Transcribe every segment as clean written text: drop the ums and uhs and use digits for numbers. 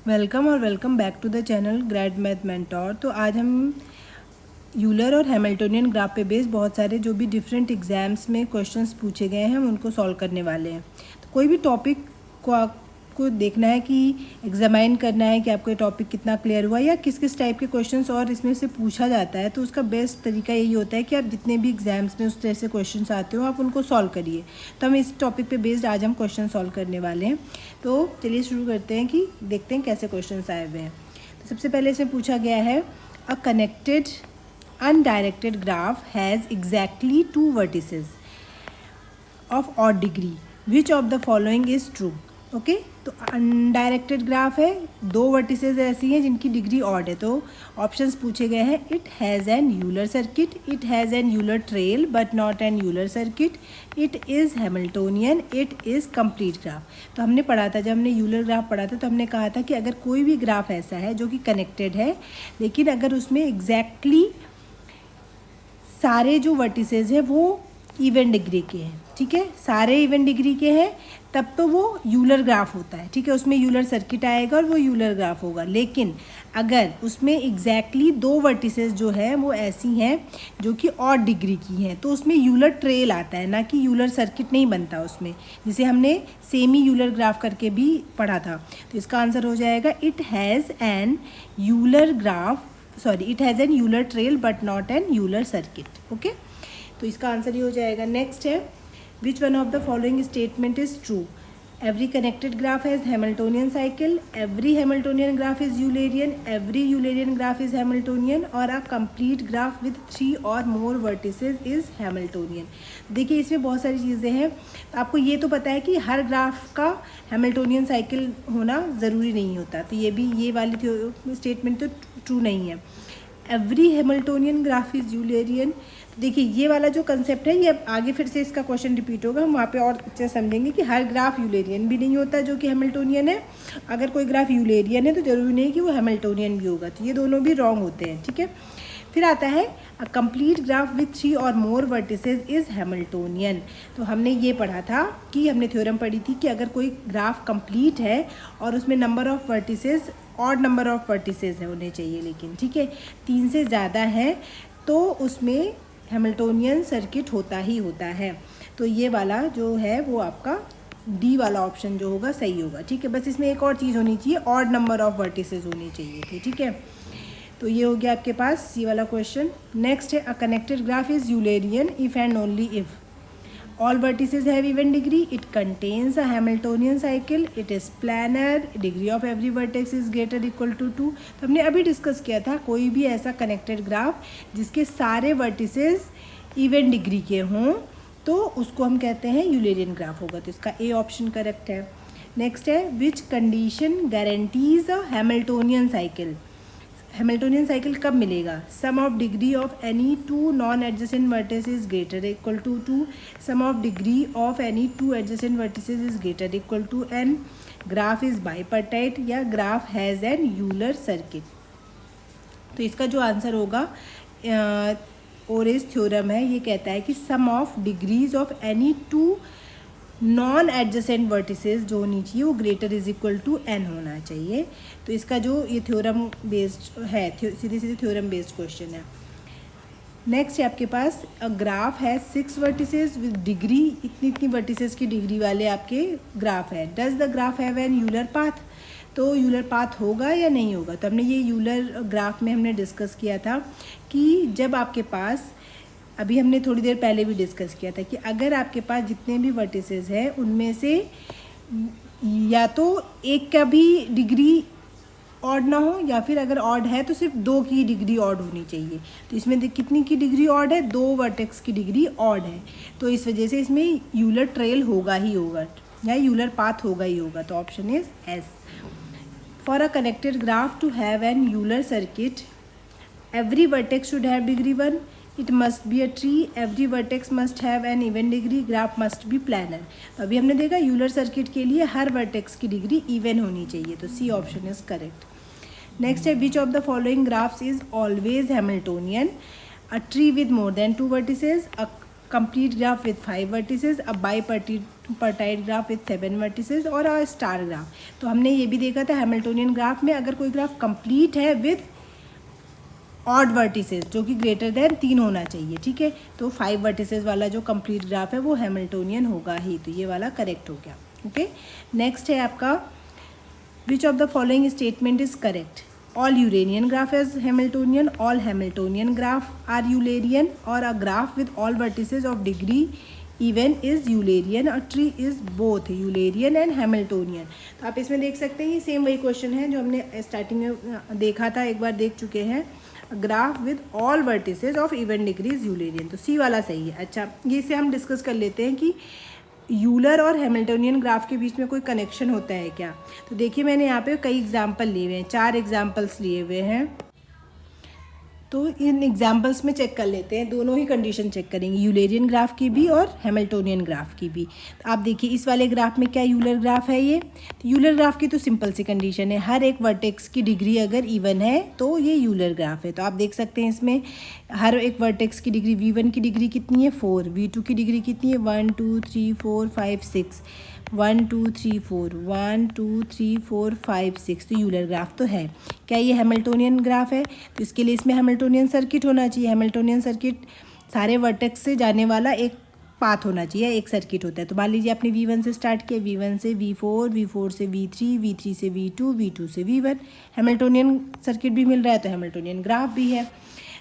Welcome और welcome back to the channel Grad Math Mentor. तो आज हम यूलर और हैमिल्टोनियन ग्राफ पे बेस्ड बहुत सारे जो भी डिफरेंट एग्जाम्स में क्वेश्चंस पूछे गए हैं हम उनको सॉल्व करने वाले हैं। तो कोई भी टॉपिक को आपको देखना है कि एग्जामाइन करना है कि आपको ये टॉपिक कितना क्लियर हुआ या किस किस टाइप के क्वेश्चंस और इसमें से पूछा जाता है, तो उसका बेस्ट तरीका यही होता है कि आप जितने भी एग्जाम्स में उस तरह से क्वेश्चंस आते हो आप उनको सॉल्व करिए। तो हम इस टॉपिक पे बेस्ड आज हम क्वेश्चन सॉल्व करने वाले हैं। तो चलिए शुरू करते हैं कि देखते हैं कैसे क्वेश्चंस आए हुए हैं। तो सबसे पहले इसमें पूछा गया है, a connected undirected graph has exactly two vertices of odd degree. Which of the following is true? Okay, तो अनडायरेक्टेड ग्राफ है, दो वर्टिसेस ऐसी हैं जिनकी डिग्री ऑड है। तो ऑप्शंस पूछे गए हैं, it has an Euler circuit, it has an Euler trail but not an Euler circuit, it is Hamiltonian, it is complete graph. तो हमने पढ़ा था, जब हमने यूलर ग्राफ पढ़ा था तो हमने कहा था कि अगर कोई भी ग्राफ ऐसा है जो कि कनेक्टेड है लेकिन अगर उसमें एग्जैक्टली सारे जो वर्टिसेस हैं वो इवन डिग्री के हैं, ठीक है, सारे इवन डिग्री के हैं, तब तो वो यूलर ग्राफ होता है, ठीक है, उसमें यूलर सर्किट आएगा और वो यूलर ग्राफ होगा। लेकिन अगर उसमें एग्जैक्टली दो वर्टिसेस जो है वो ऐसी हैं जो कि ऑड डिग्री की हैं तो उसमें यूलर ट्रेल आता है, ना कि यूलर सर्किट नहीं बनता उसमें, जिसे हमने सेमी यूलर ग्राफ करके भी पढ़ा था। तो इसका आंसर हो जाएगा, it has an Euler graph, sorry, it has an Euler trail but not an Euler circuit. Okay, तो इसका आंसर ये हो जाएगा। नेक्स्ट है, which one of the following statement is true? Every connected graph has Hamiltonian cycle, every Hamiltonian graph is Eulerian, every Eulerian graph is Hamiltonian, और a complete graph with 3 और मोर vertices is Hamiltonian. देखिए इसमें बहुत सारी चीज़ें हैं, तो आपको ये तो पता है कि हर ग्राफ का हैमिल्टोनियन साइकिल होना ज़रूरी नहीं होता, तो ये वाली स्टेटमेंट तो ट्रू नहीं है। Every Hamiltonian graph is Eulerian, देखिए ये वाला जो कंसेप्ट है ये अब आगे फिर से इसका क्वेश्चन रिपीट होगा, हम वहाँ पे और अच्छे समझेंगे कि हर ग्राफ यूलेरियन भी नहीं होता जो कि हैमिल्टोनियन है। अगर कोई ग्राफ यूलेरियन है तो ज़रूरी नहीं कि वो हैमिल्टोनियन भी होगा, तो ये दोनों भी रॉन्ग होते हैं, ठीक है। फिर आता है, अ कंप्लीट ग्राफ विथ 3 और मोर वर्टिसेस इज़ हैमिल्टोनियन। तो हमने ये पढ़ा था कि हमने थ्योरम पढ़ी थी कि अगर कोई ग्राफ कंप्लीट है और उसमें number of vertices odd number of vertices होने चाहिए, लेकिन ठीक है 3 से ज़्यादा है तो उसमें हैमिल्टोनियन सर्किट होता ही होता है। तो ये वाला जो है वो आपका डी वाला ऑप्शन जो होगा सही होगा, ठीक है। बस इसमें एक और चीज़ होनी चाहिए, ऑड नंबर ऑफ़ वर्टिसेस होनी चाहिए थी, ठीक है। तो ये हो गया आपके पास सी वाला क्वेश्चन। नेक्स्ट है, अ connected graph is Eulerian if and only if all vertices have even degree, it contains a Hamiltonian cycle, it is planar, degree of every vertex is greater equal to 2। तो हमने अभी discuss किया था कोई भी ऐसा connected graph जिसके सारे वर्टिसेस इवन डिग्री के हों तो उसको हम कहते हैं यूलेरियन ग्राफ होगा, तो इसका ए ऑप्शन करेक्ट है। नेक्स्ट है, which condition guarantees a Hamiltonian cycle? Hamiltonian cycle कब मिलेगा? Sum of degree of any two non adjacent vertices greater equal to 2, sum of degree of any two adjacent vertices is greater equal to n, graph is bipartite, या graph has an Euler circuit. तो इसका जो answer होगा, ores theorem है, ये कहता है कि sum of degrees of any two non adjacent vertices जो होनी चाहिए वो greater is equal to n होना चाहिए। तो इसका जो ये थ्योरम बेस्ड है, सीधे सीधे थ्योरम बेस्ड क्वेश्चन है। नेक्स्ट है आपके पास, अ ग्राफ है 6 वर्टिसेस विद डिग्री, इतनी वर्टिसेस की डिग्री वाले आपके ग्राफ है। Does the graph have an Euler path? तो यूलर पाथ होगा या नहीं होगा? तो हमने ये यूलर ग्राफ में हमने डिस्कस किया था कि जब आपके पास, अभी हमने थोड़ी देर पहले भी डिस्कस किया था कि अगर आपके पास जितने भी वर्टिसेस हैं उनमें से या तो एक का भी डिग्री ऑड ना हो, या फिर अगर ऑड है तो सिर्फ 2 की डिग्री ऑड होनी चाहिए। तो इसमें कितनी की डिग्री ऑड है? 2 वर्टेक्स की डिग्री ऑड है, तो इस वजह से इसमें यूलर ट्रेल होगा ही होगा या यूलर पाथ होगा ही होगा। तो option is S. For a connected graph to have an Euler circuit, every vertex should have degree 1, it must be a tree, every vertex must have an even degree, graph must be planar। तो अभी हमने देखा Euler circuit के लिए हर vertex की degree even होनी चाहिए, तो C option is correct. Next है, which of the following graphs is always Hamiltonian? A tree with more than 2 vertices, a complete graph with 5 vertices, a bipartite graph with 7 vertices और a star graph। तो हमने ये भी देखा था Hamiltonian graph में अगर कोई ग्राफ कंप्लीट है विद ऑड वर्टिसेस जो कि ग्रेटर देन 3 होना चाहिए, ठीक है, तो 5 वर्टिसेस वाला जो कंप्लीट ग्राफ है वो हैमिल्टोनियन होगा ही, तो ये वाला करेक्ट हो गया। ओके, नेक्स्ट है आपका which of the following statement is correct? All Eulerian graph is Hamiltonian, all Hamiltonian graph are Eulerian, और a graph with all vertices of degree even is Eulerian, a tree is both Eulerian and Hamiltonian. तो आप इसमें देख सकते हैं ये same वही question है जो हमने स्टार्टिंग में देखा था, एक बार देख चुके हैं। Graph with all vertices of even degree is Eulerian, तो सी वाला सही है। अच्छा, ये से हम डिस्कस कर लेते हैं कि यूलर और हैमिल्टोनियन ग्राफ के बीच में कोई कनेक्शन होता है क्या। तो देखिए मैंने यहाँ पे कई एग्जाम्पल लिए हुए हैं, 4 एग्जाम्पल्स लिए हुए हैं, तो इन एग्जाम्पल्स में चेक कर लेते हैं, दोनों ही कंडीशन चेक करेंगे, यूलेरियन ग्राफ की भी और हैमिल्टोनियन ग्राफ की भी। तो आप देखिए इस वाले ग्राफ में क्या यूलर ग्राफ है ये, तो यूलर ग्राफ की तो सिंपल सी कंडीशन है, हर एक वर्टेक्स की डिग्री अगर इवन है तो ये यूलर ग्राफ है। तो आप देख सकते हैं इसमें हर एक वर्टेक्स की डिग्री, V1 की डिग्री कितनी है 4, V2 की डिग्री कितनी है 1 2 3 4 5 6, 1 2 3 4 1 2 3 4 5 6, तो यूलर ग्राफ तो है। क्या ये हैमिल्टोनियन ग्राफ है? तो इसके लिए इसमें हैमिल्टोनियन सर्किट होना चाहिए। हैमिल्टोनियन सर्किट सारे वर्टेक्स से जाने वाला एक पाथ होना चाहिए, एक सर्किट होता है। तो मान लीजिए आपने V1 से स्टार्ट किया, V1 से V4, V4 से V3, V3 से V2, V2 से V1, हैमिल्टोनियन सर्किट भी मिल रहा है तो हैमिल्टोनियन ग्राफ भी है।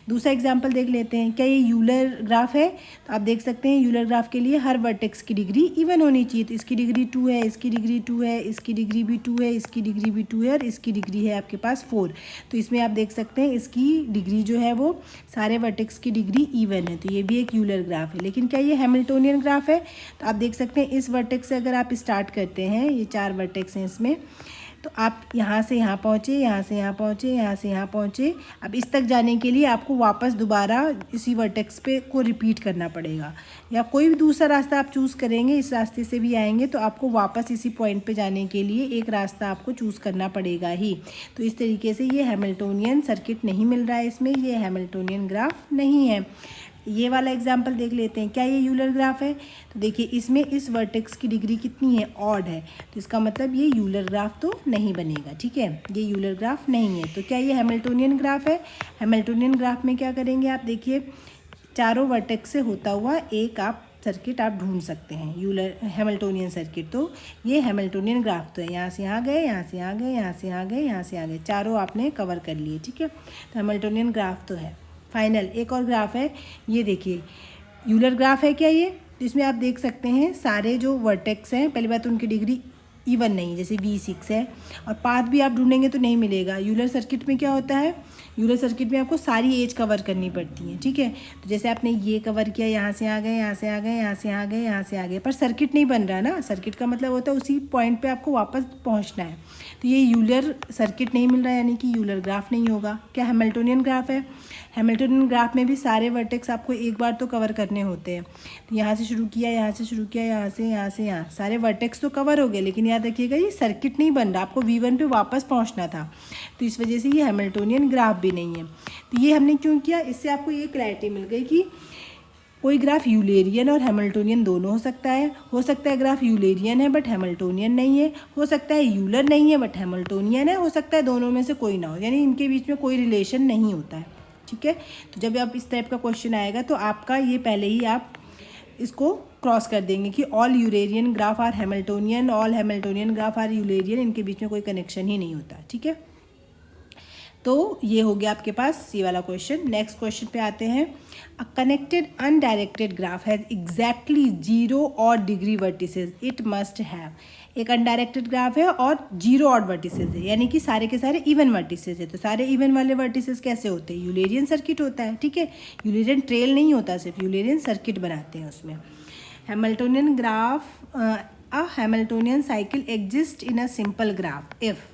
दूसरा एग्जाम्पल देख लेते हैं, क्या ये यूलर ग्राफ है? तो आप देख सकते हैं यूलर ग्राफ के लिए हर वर्टेक्स की डिग्री इवन होनी चाहिए, तो इसकी डिग्री 2 है, इसकी डिग्री 2 है, इसकी डिग्री भी 2 है, इसकी डिग्री भी 2 है और इसकी डिग्री है आपके पास 4। तो इसमें आप देख सकते हैं इसकी डिग्री जो है वो सारे वर्टेक्स की डिग्री इवन है, तो ये भी एक यूलर ग्राफ है। लेकिन क्या ये हैमिल्टोनियन ग्राफ है? तो आप देख सकते हैं इस वर्टेक्स से अगर आप स्टार्ट करते हैं, ये 4 वर्टेक्स हैं इसमें, तो आप यहाँ से यहाँ पहुँचे, यहाँ से यहाँ पहुँचे, यहाँ से यहाँ पहुँचे। अब इस तक जाने के लिए आपको वापस दोबारा इसी वर्टेक्स पे को रिपीट करना पड़ेगा, या कोई भी दूसरा रास्ता आप चूज़ करेंगे, इस रास्ते से भी आएंगे तो आपको वापस इसी पॉइंट पे जाने के लिए एक रास्ता आपको चूज़ करना पड़ेगा ही। तो इस तरीके से ये हैमिल्टोनियन सर्किट नहीं मिल रहा है इसमें, ये हैमिल्टोनियन ग्राफ नहीं है। ये वाला एग्जाम्पल देख लेते हैं, क्या ये यूलर ग्राफ है? तो देखिए इसमें इस वर्टेक्स की डिग्री कितनी है, ऑड है, तो इसका मतलब ये यूलर ग्राफ तो नहीं बनेगा, ठीक है, ये यूलर ग्राफ नहीं है। तो क्या ये हैमिल्टोनियन ग्राफ है? हैमिल्टोनियन ग्राफ में क्या करेंगे आप देखिए, चारों वर्टेक्स से होता हुआ एक आप सर्किट आप ढूंढ सकते हैं, यूलर हैमिल्टोनियन सर्किट। तो ये हैमिल्टोनियन ग्राफ तो है, यहाँ से यहाँ गए, यहाँ से यहाँ गए, यहाँ से यहाँ गए, यहाँ से यहाँ गए, चारों आपने कवर कर लिए, ठीक है, तो हैमिल्टोनियन ग्राफ तो है। फाइनल एक और ग्राफ है, ये देखिए यूलर ग्राफ है क्या ये? तो इसमें आप देख सकते हैं सारे जो वर्टेक्स हैं, पहली बात उनकी डिग्री इवन नहीं, जैसे V6 है, और पाथ भी आप ढूंढेंगे तो नहीं मिलेगा। यूलर सर्किट में क्या होता है, यूलर सर्किट में आपको सारी एज कवर करनी पड़ती है, ठीक है, तो जैसे आपने ये कवर किया, यहाँ से आ गए, यहाँ से आ गए, यहाँ से आ गए, यहाँ से आ गए, पर सर्किट नहीं बन रहा ना। सर्किट का मतलब होता है उसी पॉइंट पे आपको वापस पहुँचना है, तो ये यूलर सर्किट नहीं मिल रहा है, यानी कि यूलर ग्राफ नहीं होगा। क्या हैमिल्टोनियन ग्राफ है? हैमिल्टोनियन ग्राफ में भी सारे वर्टेक्स आपको एक बार तो कवर करने होते हैं, तो यहाँ से शुरू किया, यहाँ से शुरू किया, यहाँ से यहाँ से यहाँ, सारे वर्टेक्स तो कवर हो गए, लेकिन याद रखिएगा ये सर्किट नहीं बन रहा, आपको V1 पे वापस पहुँचना था, तो इस वजह से ये हैमिल्टोनियन ग्राफ भी नहीं है। तो ये हमने क्यों किया, इससे आपको ये क्लैरिटी मिल गई कि कोई ग्राफ यूलेरियन और हैमिल्टोनियन दोनों हो सकता है ग्राफ यूलेरियन है बट हैमिल्टोनियन नहीं है, हो सकता है यूलर नहीं है बट हैमिल्टोनियन है, हो सकता है दोनों में से कोई ना हो, यानी इनके बीच में कोई रिलेशन नहीं होता है, ठीक है। तो जब आप इस टाइप का क्वेश्चन आएगा तो आपका ये पहले ही आप इसको क्रॉस कर देंगे कि all Eulerian graph are Hamiltonian, all Hamiltonian graph are Eulerian, इनके बीच में कोई कनेक्शन ही नहीं होता, ठीक है। तो ये हो गया आपके पास ये वाला क्वेश्चन। नेक्स्ट क्वेश्चन पे आते हैं। A connected undirected graph has exactly 0 odd degree vertices it must have. एक अनडायरेक्टेड ग्राफ है और 0 ऑड वर्टिसेस है, यानी कि सारे के सारे इवन वर्टिसेस है। तो सारे इवन वाले वर्टिसेस कैसे होते हैं? यूलेरियन सर्किट होता है, ठीक है, यूलेरियन ट्रेल नहीं होता, सिर्फ यूलेरियन सर्किट बनाते हैं उसमें। Hamiltonian graph, a Hamiltonian cycle exist in a simple graph if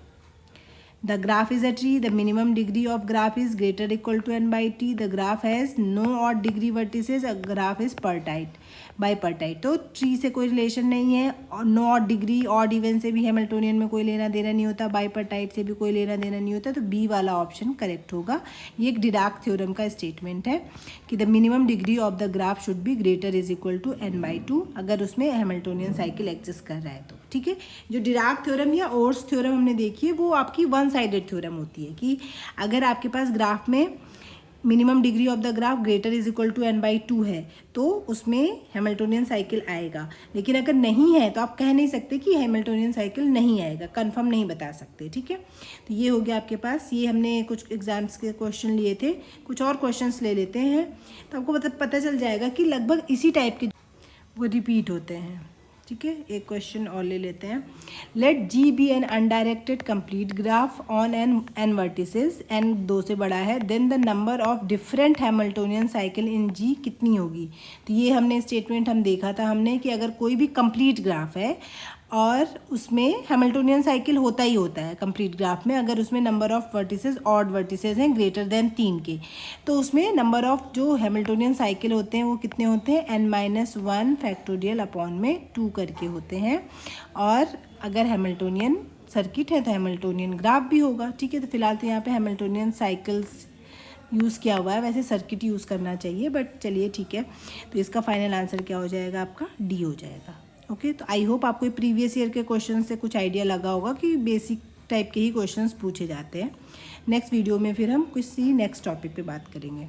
The graph is a tree. The minimum degree of graph is greater or equal to n by t. The graph has no odd degree vertices. A graph is pertite, bipartite. तो tree से कोई relation नहीं है, और no odd degree, odd even से भी Hamiltonian में कोई लेना देना नहीं होता, बाइपर्टाइट से भी कोई लेना देना नहीं होता, तो बी वाला ऑप्शन करेक्ट होगा। ये एक डिराक थ्योरम का स्टेटमेंट है कि the minimum degree of the graph should be greater is equal to n/2 अगर उसमें हैमिल्टोनियन साइकिल एग्जिस्ट कर रहा है तो। ठीक है, जो डिराक थ्योरम या ओर्स थ्योरम हमने देखी है वो आपकी वन साइडेड थ्योरम होती है कि अगर आपके पास ग्राफ में minimum degree of the graph greater is equal to n/2 है तो उसमें हैमिल्टोनियन साइकिल आएगा, लेकिन अगर नहीं है तो आप कह नहीं सकते कि हैमिल्टोनियन साइकिल नहीं आएगा, कंफर्म नहीं बता सकते। ठीक है, तो ये हो गया आपके पास। ये हमने कुछ एग्जाम्स के क्वेश्चन लिए थे, कुछ और क्वेश्चंस ले लेते हैं तो आपको पता चल जाएगा कि लगभग इसी टाइप के वो रिपीट होते हैं। ठीक है, एक क्वेश्चन और ले लेते हैं। Let G be an undirected complete graph on n vertices, n 2 से बड़ा है, then the number of different Hamiltonian cycle in G कितनी होगी। तो ये हमने स्टेटमेंट हम देखा था हमने कि अगर कोई भी कंप्लीट ग्राफ है और उसमें हैमिल्टोनियन साइकिल होता ही होता है कंप्लीट ग्राफ में, अगर उसमें number of vertices odd vertices हैं ग्रेटर देन 3 के, तो उसमें नंबर ऑफ जो हैमिल्टोनियन साइकिल होते हैं वो कितने होते हैं, n-1 फैक्टोरियल अपॉन में 2 करके होते हैं। और अगर हैमिल्टोनियन सर्किट है तो हैमिल्टोनियन ग्राफ भी होगा। ठीक है, तो फिलहाल तो यहाँ पे हैमिल्टोनियन साइकिल्स यूज़ किया हुआ है, वैसे सर्किट यूज़ करना चाहिए, बट चलिए ठीक है। तो इसका फाइनल आंसर क्या हो जाएगा, आपका डी हो जाएगा। ओके, तो आई होप आपको प्रीवियस ईयर के क्वेश्चन से कुछ आइडिया लगा होगा कि बेसिक टाइप के ही क्वेश्चंस पूछे जाते हैं। नेक्स्ट वीडियो में फिर हम किसी नेक्स्ट टॉपिक पे बात करेंगे।